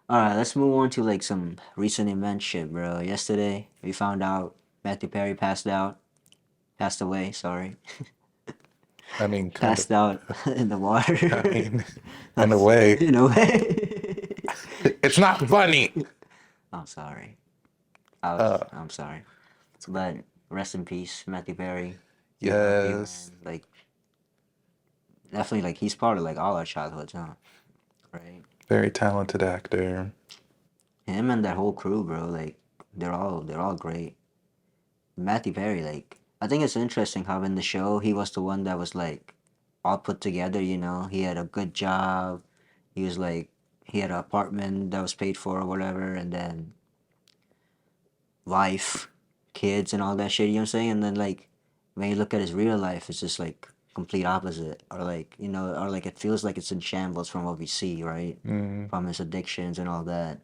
All right, let's move on to like some recent event shit, bro. Yesterday, we found out Matthew Perry passed away. Sorry, I mean, kind of. passed out in the I water. mean, in a way, In a way. it's not funny. I'm sorry. Uh, I'm sorry. it's okay. But rest in peace, Matthew Perry. We love you, Yes, man. Like definitely, like he's part of like all our childhoods, huh? Right? very talented actor. Him and that whole crew, bro. Like they're all great. Matthew Perry, like I think it's interesting how in the show he was the one that was like all put together, He had a good job. He was like he had an apartment that was paid for or whatever, and then wife, kids and all that shit, you know what I'm saying? And then like when you look at his real life, it's just like complete opposite. Or like, or like it feels like it's in shambles from what we see, right? Mm, From his addictions and all that.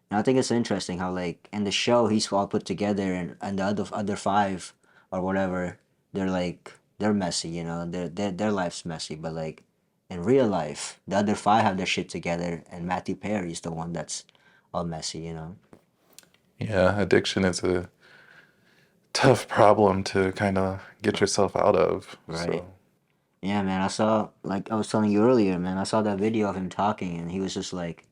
And I think it's interesting how like in the show he's all put together and the other five or whatever, they're messy, their life's messy, but like in real life, the other five have their shit together and Matthew Perry's the one that's all messy. yeah, addiction is a tough problem to kind of get yourself out of. Right. So, Yeah, man, I saw like I was telling you earlier, man, I saw that video of him talking and he was just like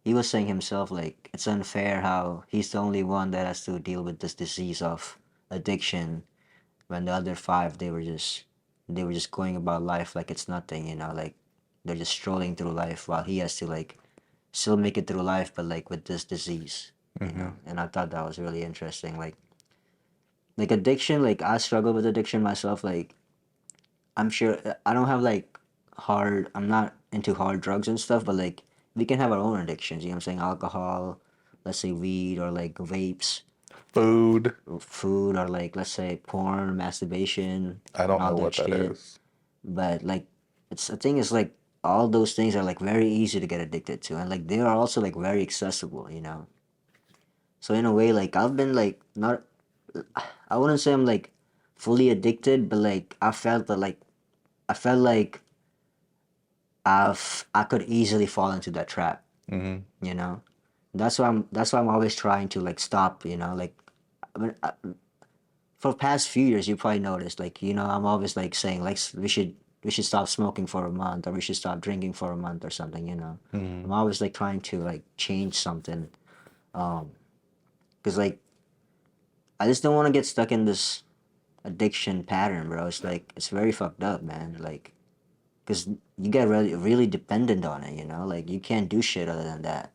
he was saying himself like it's unfair how he's the only one that has to deal with this disease of addiction when the other five they were just going about life like it's nothing, like they're just strolling through life while he has to like still make it through life but like with this disease. hmm And I thought that was really interesting. Like addiction, like I struggle with addiction myself, like I'm sure I don't have like I'm not into hard drugs and stuff, but like we can have our own addictions, you know what I'm saying? Alcohol, let's say weed or like vapes, food, food or like let's say porn, masturbation, I and don't all know that what that shit. is. But like it's the thing is like all those things are like very easy to get addicted to and like they are also like very accessible. So in a way like I've been like not I wouldn't say I'm like fully addicted, but like I felt like I could easily fall into that trap, hmm you know. That's why I'm always trying to like stop, like I mean, for past few years you probably noticed like I'm always like saying like we should stop smoking for a month or we should stop drinking for a month or something. I'm hmm always like trying to like change something because like I just don't want to get stuck in this addiction pattern, bro. It's like it's very fucked up, man. Like because you get really really dependent on it, like you can't do shit other than that.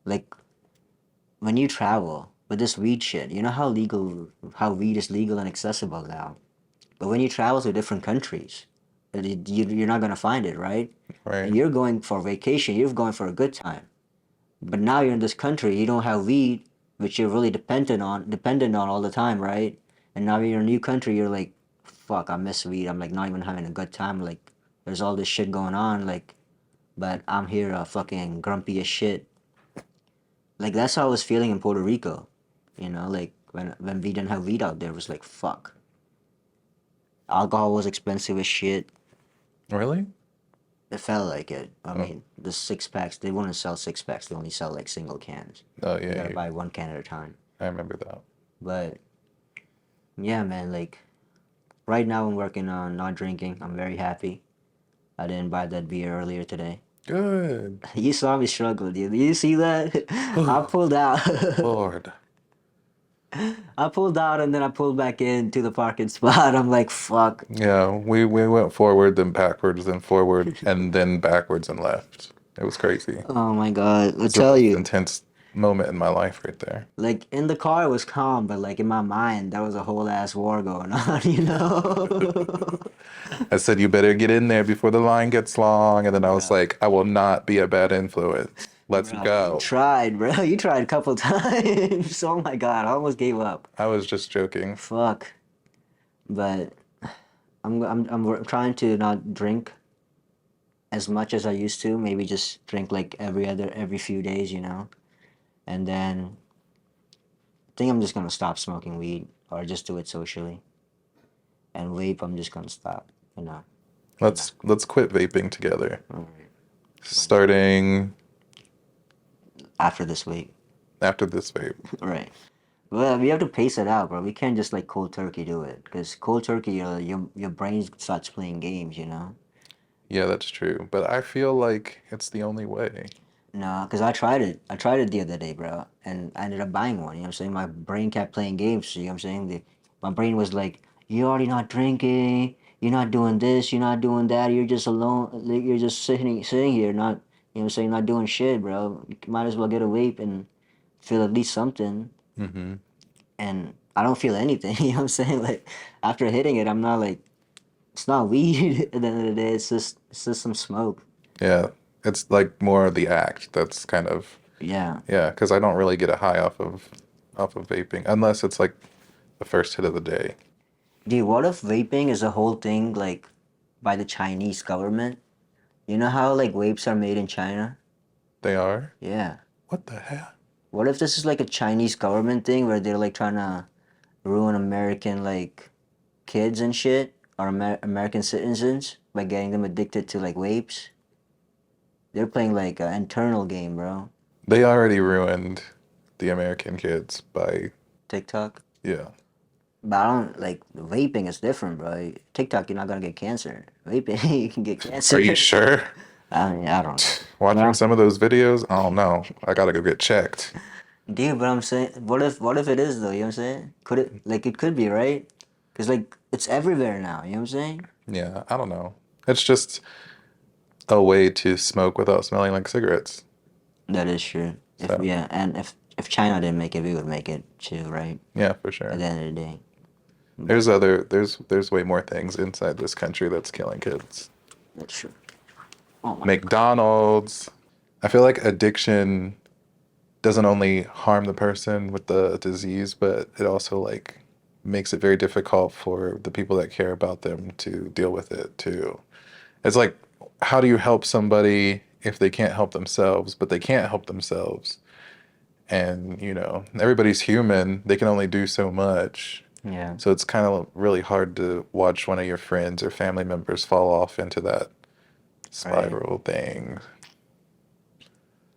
Like when you travel with this weed shit, you know how weed is legal and accessible now. But when you travel to different countries, you're not gonna find it, right? Right. And you're going for vacation, you're going for a good time. But now you're in this country, you don't have weed, which you're really dependent on all the time, right? And now you're in a new country, you're like, fuck, I miss weed. I'm like not even having a good time. Like there's all this shit going on, like, but I'm here, fucking grumpy as shit. Like that's how I was feeling in Puerto Rico, like when we didn't have weed out there, it was like fuck. Alcohol was expensive as shit. Really? It felt like it. I Oh, mean, the six packs, they wouldn't sell six packs, they only sell like single cans. oh You yeah, gotta buy one can at a time. I remember that. But yeah, man, like right now I'm working on not drinking. I'm very happy. I didn't buy that beer earlier today. Good. You saw me struggle, dude. Did you see that? I pulled out. Lord. I pulled out and then I pulled back into the parking spot. I'm like, fuck. Yeah, we went forward, then backwards, then forward, and then backwards and left. It was crazy. It Oh my god. I was the tell most you. intense moment in my life right there. Like in the car it was calm, but like in my mind there was a whole ass war going on. I said, you better get in there before the line gets long. And then I was Bro, like, I will not be a bad influence. Let's bro, you go. tried, bro. You tried a couple times. Oh my god, I almost gave up. I was just joking. Fuck. But I'm trying to not drink as much as I used to. Maybe just drink like every few days. And then I think I'm just gonna stop smoking weed or just do it socially. And vape, I'm just gonna stop. For now. Let's quit vaping together. All right. Why not? Starting after this week. after this vape. Right. Well, we have to pace it out, bro. We can't just like cold turkey do it, because cold turkey, your brain starts playing games, you know. Yeah, that's true. But I feel like it's the only way. No, because I tried it. I tried it the other day, bro, and I ended up buying one. You know what I'm saying? My brain kept playing games. You know what I'm saying? My brain was like, "You're already not drinking. You're not doing this. You're not doing that. You're just alone. Like, you're just sitting here, not, you know what I'm saying, not doing shit, bro. You might as well get a vape and feel at least something." Mm-hmm. And I don't feel anything. You know what I'm saying? Like after hitting it, I'm not like, it's not weed. At the end of the day, it's just some smoke. Yeah, it's like more of the act that's kind of Yeah. yeah, because I don't really get a high off of vaping unless it's like the first hit of the day. Dude, what if vaping is a whole thing like by the Chinese government? You know how like vapes are made in China? They are? Yeah. What the hell? What if this is like a Chinese government thing where they're like trying to ruin American like kids and shit, or American citizens by getting them addicted to like vapes? They're playing like an internal game, bro. They already ruined the American kids by TikTok. yeah. But I don't like, vaping is different, bro. TikTok, you're not gonna get cancer. Vaping, you can get Are cancer. you sure? I don't know. But Watching some of those videos, I don't know. I gotta go get checked. dude, but I'm saying, what if it is though? You know what I'm saying? Could it, like, it could be, right? Cause like it's everywhere now. You know what I'm saying? Yeah, I don't know. It's just a way to smoke without smelling like cigarettes. That is true. If So yeah, and if China didn't make it, we would make it too, right? yeah, for At sure. the end of the day. But There's way more things inside this country that's killing kids. that's true. Oh my god. McDonald's. I feel like addiction doesn't only harm the person with the disease, but it also like makes it very difficult for the people that care about them to deal with it too. It's like, how do you help somebody if they can't help themselves, but they can't help themselves? And, you know, everybody's human. They can only do so much. Yeah. So it's kind of really hard to watch one of your friends or family members fall off into that Right. spiral thing.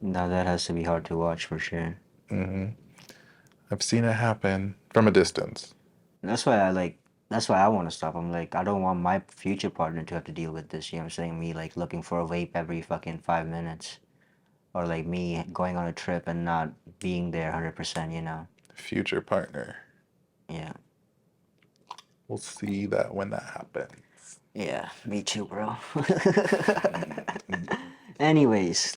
Now that has to be hard to watch for sure. hmm I've seen it happen from a distance. That's why I like. That's why I want to stop. I'm like, I don't want my future partner to have to deal with this. You know what I'm saying? Me like looking for a vape every fucking 5 minutes, or like me going on a trip and not being there 100%. You know? Future partner. Yeah. We'll see that when that happens. Yeah. Me too, bro. Anyways,